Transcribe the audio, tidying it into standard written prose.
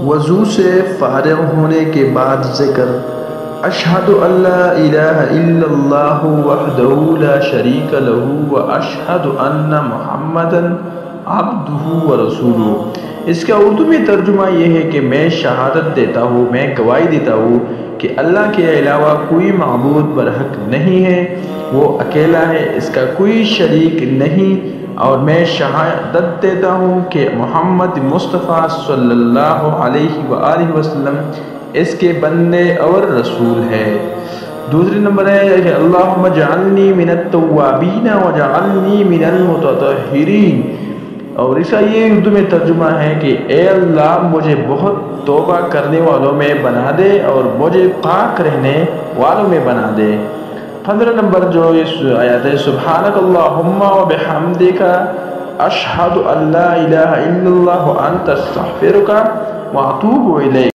وضو سے فارغ ہونے کے بعد ذکر اشہد ان لا الہ الا اللہ وحدہ لا شریک لہ واشہد ان محمدا عبدہ ورسولہ۔ اس کا اردو میں ترجمہ یہ ہے کہ میں شہادت دیتا ہوں، میں گواہی دیتا ہوں کہ اللہ کے علاوہ کوئی معبود برحق نہیں ہے، وہ اکیلا ہے، اس کا کوئی شریک نہیں، اور میں شہادت دیتا ہوں کہ محمد مصطفیٰ صلی اللہ علیہ وآلہ وسلم اس کے بندے اور رسول ہے۔ دوسری نمبر ہے کہ اللہم اجعلنی من التوابین وجعلنی من المتطہرین، اور اس کا یہ اردو میں ترجمہ ہے کہ اے اللہ مجھے بہت توبہ کرنے والوں میں بنا دے اور مجھے پاک رہنے والوں میں بنا دے۔ 15 نمبر جو اس آیات ہے سبحانک اللہم و بحمدک اشہد ان لا الہ الا اللہ وانت استغفرک واتوب الیک۔